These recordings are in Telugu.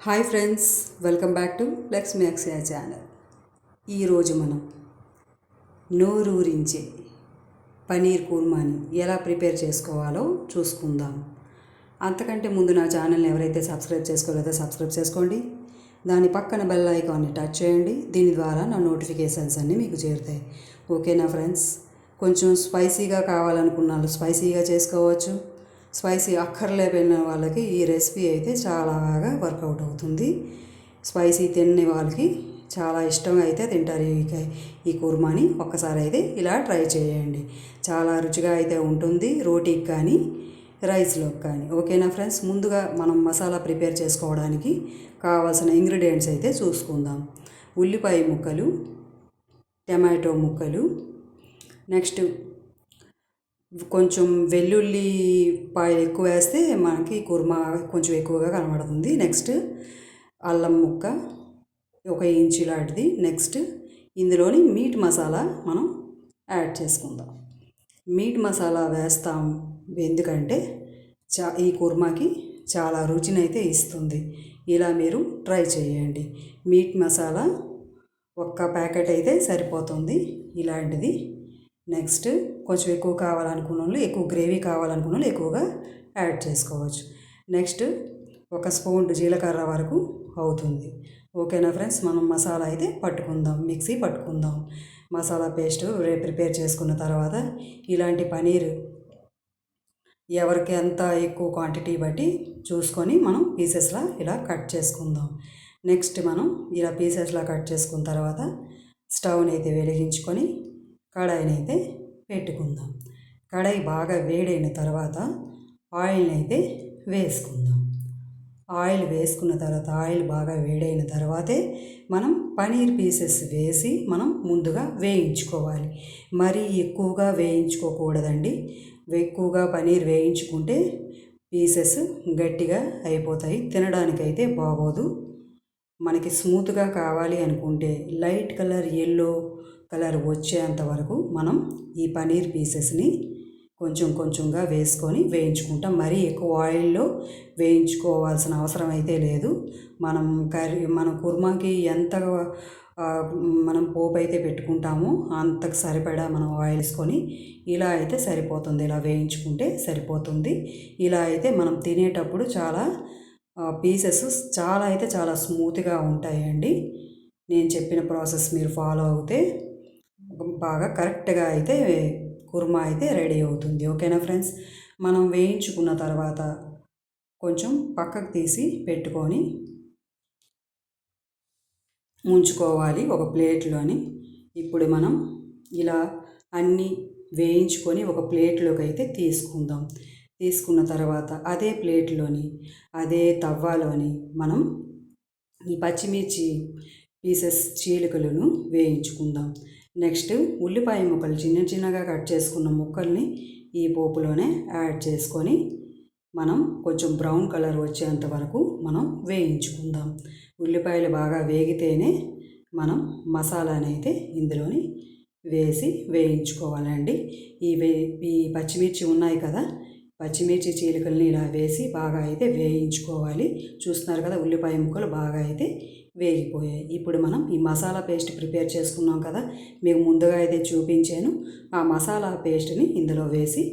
Hi friends, welcome back to Lakshmi Akshaya channel. ఈరోజు మనం నోరూరించే పనీర్ కుర్మాని ఎలా ప్రిపేర్ చేసుకోవాలో చూసుకుందాం. అంతకంటే ముందు నా ఛానల్ని ఎవరైతే సబ్స్క్రైబ్ చేసుకోలేదో సబ్స్క్రైబ్ చేసుకోండి. దాని పక్కన బెల్ ఐకాన్ని టచ్ చేయండి. దీని ద్వారా నా నోటిఫికేషన్స్ అన్నీ మీకు చేరుతాయి. ఓకేనా ఫ్రెండ్స్? కొంచెం స్పైసీగా కావాలనుకున్న వాళ్ళు స్పైసీగా చేసుకోవచ్చు. స్పైసీ అక్కర్లేకపోయిన వాళ్ళకి ఈ రెసిపీ అయితే చాలా బాగా వర్కౌట్ అవుతుంది. స్పైసీ తినే వాళ్ళకి చాలా ఇష్టంగా అయితే తింటారు ఈ కుర్మాని. ఒక్కసారి అయితే ఇలా ట్రై చేయండి. చాలా రుచిగా అయితే ఉంటుంది, రోటీకి కానీ రైస్లోకి కానీ. ఓకేనా ఫ్రెండ్స్? ముందుగా మనం మసాలా ప్రిపేర్ చేసుకోవడానికి కావాల్సిన ఇంగ్రీడియంట్స్ అయితే చూసుకుందాం. ఉల్లిపాయ ముక్కలు, టమాటో ముక్కలు, నెక్స్ట్ కొంచెం వెల్లుల్లిపాయలు ఎక్కువ వేస్తే మనకి కుర్మా కొంచెం ఎక్కువగా కనబడుతుంది. నెక్స్ట్ అల్లం ముక్క 1 ఇంచు లాంటిది. నెక్స్ట్ ఇందులోని మీట్ మసాలా మనం యాడ్ చేసుకుందాం. మీట్ మసాలా వేస్తాం ఎందుకంటే ఈ కుర్మాకి చాలా రుచినైతే ఇస్తుంది. ఇలా మీరు ట్రై చేయండి. మీట్ మసాలా 1 ప్యాకెట్ అయితే సరిపోతుంది ఇలాంటిది. నెక్స్ట్ కొంచెం ఎక్కువ కావాలనుకున్న వాళ్ళు, ఎక్కువ గ్రేవీ కావాలనుకున్న వాళ్ళు ఎక్కువగా యాడ్ చేసుకోవచ్చు. నెక్స్ట్ 1 స్పూన్ జీలకర్ర వరకు అవుతుంది. ఓకేనా ఫ్రెండ్స్? మనం మసాలా అయితే పట్టుకుందాం, మిక్సీ పట్టుకుందాం. మసాలా పేస్ట్ ప్రిపేర్ చేసుకున్న తర్వాత ఇలాంటి పనీర్ ఎవరికి ఎంత ఎక్కువ క్వాంటిటీ బట్టి చూసుకొని మనం పీసెస్లా ఇలా కట్ చేసుకుందాం. నెక్స్ట్ మనం ఇలా పీసెస్లా కట్ చేసుకున్న తర్వాత స్టవ్ని అయితే వెలిగించుకొని కడాయిని అయితే పెట్టుకుందాం. కడాయి బాగా వేడైన తర్వాత ఆయిల్ని అయితే వేసుకుందాం. ఆయిల్ వేసుకున్న తర్వాత ఆయిల్ బాగా వేడైన తర్వాతే మనం పనీర్ పీసెస్ వేసి మనం ముందుగా వేయించుకోవాలి. మరీ ఎక్కువగా వేయించుకోకూడదండి. ఎక్కువగా పనీర్ వేయించుకుంటే పీసెస్ గట్టిగా అయిపోతాయి, తినడానికైతే బాగోదు. మనకి స్మూత్గా కావాలి అనుకుంటే లైట్ కలర్ ఎల్లో కలర్ వచ్చేంత వరకు మనం ఈ పనీర్ పీసెస్ని కొంచెం కొంచెంగా వేసుకొని వేయించుకుంటాం. మరీ ఎక్కువ ఆయిల్లో వేయించుకోవాల్సిన అవసరం అయితే లేదు. మన కుర్మాకి ఎంత మనం పోపు అయితే పెట్టుకుంటామో అంతకు సరిపడా మనం ఆయిల్ వేసుకొని ఇలా అయితే సరిపోతుంది. ఇలా వేయించుకుంటే సరిపోతుంది. ఇలా అయితే మనం తినేటప్పుడు చాలా పీసెస్ చాలా స్మూత్గా ఉంటాయండి. నేను చెప్పిన ప్రాసెస్ మీరు ఫాలో అవుతే బాగా కరెక్ట్గా అయితే కుర్మా అయితే రెడీ అవుతుంది. ఓకేనా ఫ్రెండ్స్? మనం వేయించుకున్న తర్వాత కొంచెం పక్కకు తీసి పెట్టుకొని ఉంచుకోవాలి ఒక ప్లేట్లోని. ఇప్పుడు మనం ఇలా అన్నీ వేయించుకొని ఒక ప్లేట్లోకి అయితే తీసుకుందాం. తీసుకున్న తర్వాత అదే ప్లేట్లోని అదే తవ్వాలోని మనం ఈ పచ్చిమిర్చి పీసెస్ చీలికలను వేయించుకుందాం. నెక్స్ట్ ఉల్లిపాయ ముక్కలు చిన్నగా కట్ చేసుకున్న ముక్కల్ని ఈ పోపులోనే యాడ్ చేసుకొని మనం కొంచెం బ్రౌన్ కలర్ వచ్చేంత వరకు మనం వేయించుకుందాం. ఉల్లిపాయలు బాగా వేగితేనే మనం మసాలాని అయితే ఇందులోని వేసి వేయించుకోవాలండి. ఈ పచ్చిమిర్చి ఉన్నాయి కదా, పచ్చిమిర్చి చీలికల్ని ఇలా వేసి బాగా అయితే వేయించుకోవాలి. చూస్తున్నారు కదా, ఉల్లిపాయ ముక్కలు బాగా అయితే వేగిపోయాయి. ఇప్పుడు మనం ఈ మసాలా పేస్ట్ ప్రిపేర్ చేసుకున్నాం కదా, మీకు ముందుగా అయితే చూపించాను. ఆ మసాలా పేస్ట్ని ఇందులో వేసి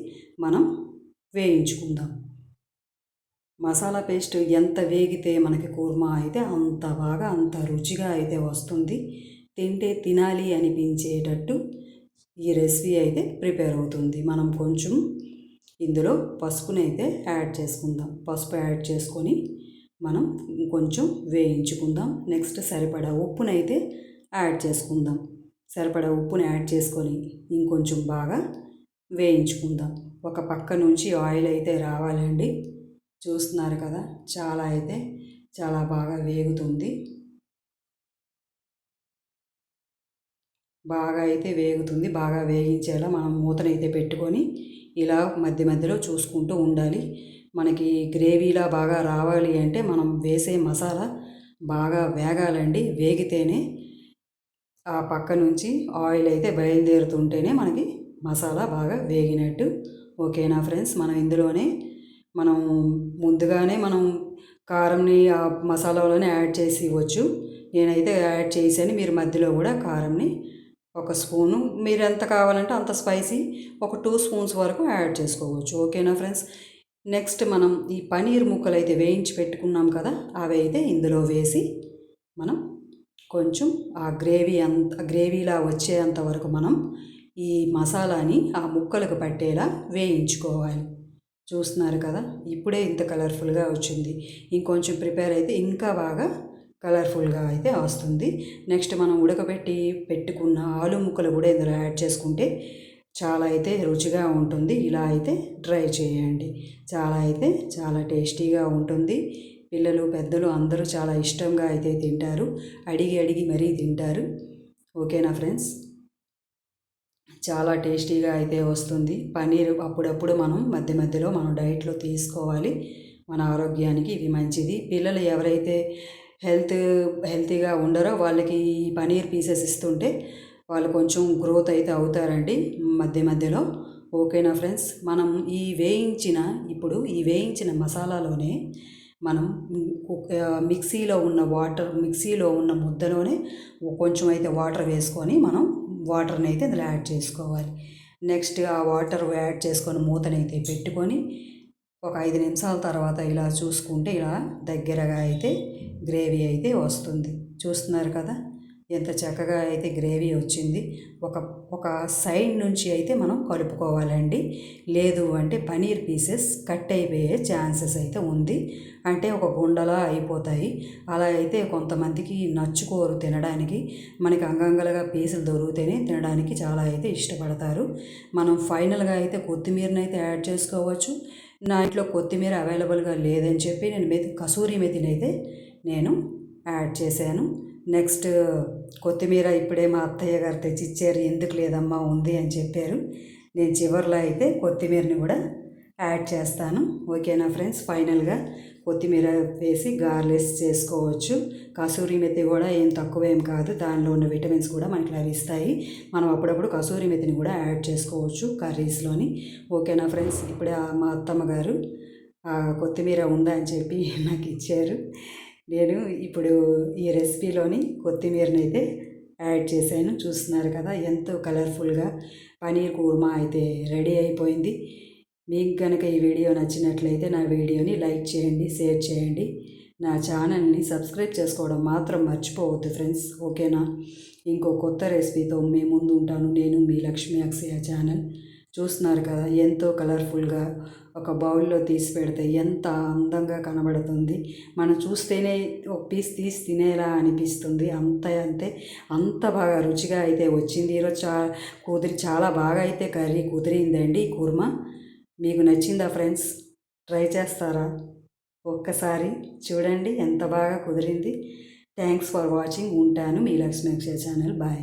మనం వేయించుకుందాం. మసాలా పేస్ట్ ఎంత వేగితే మనకి కుర్మా అయితే అంత రుచిగా అయితే వస్తుంది. తింటే తినాలి అనిపించేటట్టు ఈ రెసిపీ అయితే ప్రిపేర్ అవుతుంది. మనం కొంచెం ఇందులో పసుపుని అయితే యాడ్ చేసుకుందాం. పసుపు యాడ్ చేసుకొని మనం కొంచెం వేయించుకుందాం. నెక్స్ట్ సరిపడా ఉప్పునైతే యాడ్ చేసుకుందాం. సరిపడా ఉప్పుని యాడ్ చేసుకొని ఇంకొంచెం బాగా వేయించుకుందాం. ఒక పక్క నుంచి ఆయిల్ అయితే రావాలండి. చూస్తున్నారు కదా, చాలా బాగా వేగుతుంది. బాగా వేగించేలా మనం మూతనైతే పెట్టుకొని ఇలా మధ్య మధ్యలో చూసుకుంటూ ఉండాలి. మనకి గ్రేవీలా బాగా రావాలి అంటే మనం వేసే మసాలా బాగా వేగాలండి. వేగితేనే ఆ పక్క నుంచి ఆయిల్ అయితే బయలుదేరుతుంటేనే మనకి మసాలా బాగా వేగినట్టు. ఓకేనా ఫ్రెండ్స్? మనం ఇందులోనే ముందుగానే కారంని ఆ మసాలాలోనే యాడ్ చేసి ఇవ్వచ్చు. నేనైతే యాడ్ చేశాను. మీరు మధ్యలో కూడా కారంని ఒక స్పూను మీరు ఎంత కావాలంటే అంత స్పైసీ ఒక 2 స్పూన్స్ వరకు యాడ్ చేసుకోవచ్చు. ఓకేనా ఫ్రెండ్స్. నెక్స్ట్ మనం ఈ పనీర్ ముక్కలు అయితే వేయించి పెట్టుకున్నాం కదా, అవి అయితే ఇందులో వేసి మనం కొంచెం ఆ గ్రేవీలా వచ్చేంత వరకు మనం ఈ మసాలాని ఆ ముక్కలకు పట్టేలా వేయించుకోవాలి. చూస్తున్నారు కదా, ఇప్పుడే ఇంత కలర్ఫుల్గా వచ్చింది. ఇంకొంచెం ప్రిపేర్ అయితే ఇంకా బాగా కలర్ఫుల్గా అయితే వస్తుంది. నెక్స్ట్ మనం ఉడకబెట్టి పెట్టుకున్న ఆలు ముక్కలు కూడా ఇందులో యాడ్ చేసుకుంటే చాలా అయితే రుచిగా ఉంటుంది. ఇలా అయితే ట్రై చేయండి. చాలా టేస్టీగా ఉంటుంది. పిల్లలు పెద్దలు అందరూ చాలా ఇష్టంగా అయితే తింటారు. అడిగి అడిగి మరీ తింటారు. ఓకేనా ఫ్రెండ్స్. చాలా టేస్టీగా అయితే వస్తుంది. పన్నీర్ అప్పుడప్పుడు మనం మధ్య మధ్యలో మనం డైట్లో తీసుకోవాలి. మన ఆరోగ్యానికి ఇది మంచిది. పిల్లలు ఎవరైతే హెల్తీగా ఉండరో వాళ్ళకి ఈ పన్నీర్ పీసెస్ ఇస్తుంటే వాళ్ళు కొంచెం గ్రోత్ అయితే అవుతారండి మధ్య మధ్యలో. ఓకేనా ఫ్రెండ్స్. మనం ఇప్పుడు ఈ వేయించిన మసాలాలోనే మనం మిక్సీలో ఉన్న ముద్దలోనే కొంచెం అయితే వాటర్ వేసుకొని మనం వాటర్ని అయితే ఇందులో యాడ్ చేసుకోవాలి. నెక్స్ట్ ఆ వాటర్ యాడ్ చేసుకొని మూతనైతే పెట్టుకొని ఒక 5 నిమిషాల తర్వాత ఇలా చూసుకుంటే ఇలా దగ్గరగా అయితే గ్రేవీ అయితే వస్తుంది. చూస్తున్నారు కదా ఎంత చక్కగా అయితే గ్రేవీ వచ్చింది. ఒక సైడ్ నుంచి అయితే మనం కలుపుకోవాలండి. లేదు అంటే పనీర్ పీసెస్ కట్ అయిపోయే ఛాన్సెస్ అయితే ఉంది. అంటే ఒక గుండలా అయిపోతాయి. అలా అయితే కొంతమందికి నచ్చుకోరు తినడానికి. మనకి అంగంగలుగా పీసులు దొరికితేనే తినడానికి చాలా అయితే ఇష్టపడతారు. మనం ఫైనల్గా అయితే కొత్తిమీరని అయితే యాడ్ చేసుకోవచ్చు. నా ఇంట్లో కొత్తిమీర అవైలబుల్గా లేదని చెప్పి నేను కసూరి మెతిని అయితే నేను యాడ్ చేశాను. నెక్స్ట్ కొత్తిమీర ఇప్పుడే మా అత్తయ్య గారు తెచ్చిచ్చారు, ఎందుకు లేదమ్మా ఉంది అని చెప్పారు. నేను చివరిలో అయితే కొత్తిమీరని కూడా యాడ్ చేస్తాను. ఓకేనా ఫ్రెండ్స్. ఫైనల్గా కొత్తిమీర వేసి గార్లిష్ చేసుకోవచ్చు. కసూరి మెతి కూడా ఏం తక్కువేం కాదు. దానిలో ఉన్న విటమిన్స్ కూడా మనకి లభిస్తాయి. మనం అప్పుడప్పుడు కసూరి మెతిని కూడా యాడ్ చేసుకోవచ్చు కర్రీస్లోని. ఓకేనా ఫ్రెండ్స్. ఇప్పుడే మా అత్తమ్మ గారు కొత్తిమీర ఉందా అని చెప్పి నాకు ఇచ్చారు. నేను ఇప్పుడు ఈ రెసిపీలోని కొత్తిమీరని అయితే యాడ్ చేశాను. చూస్తున్నారు కదా ఎంతో కలర్ఫుల్గా పనీర్ కుర్మా అయితే రెడీ అయిపోయింది. మీకు కనుక ఈ వీడియో నచ్చినట్లయితే నా వీడియోని లైక్ చేయండి, షేర్ చేయండి. నా ఛానల్ని సబ్స్క్రైబ్ చేసుకోవడం మాత్రం మర్చిపోవద్దు ఫ్రెండ్స్. ఓకేనా. ఇంకో కొత్త రెసిపీతో మీ ముందు ఉంటాను. నేను మీ లక్ష్మీ అక్షయ ఛానల్. చూస్తున్నారు కదా ఎంతో కలర్ఫుల్గా ఒక బౌల్లో తీసి పెడితే ఎంత అందంగా కనబడుతుంది. మనం చూస్తేనే ఒక పీస్ తీసి తినేలా అనిపిస్తుంది. అంత బాగా రుచిగా అయితే వచ్చింది. ఈరోజు చాలా బాగా అయితే కర్రీ కుదిరిందండి కుర్మా. మీకు నచ్చిందా ఫ్రెండ్స్. ట్రై చేస్తారా. ఒక్కసారి చూడండి ఎంత బాగా కుదిరింది. Thanks for watching. ఉంటాను. మీ లక్ష్మీ అక్షయ ఛానల్. బాయ్.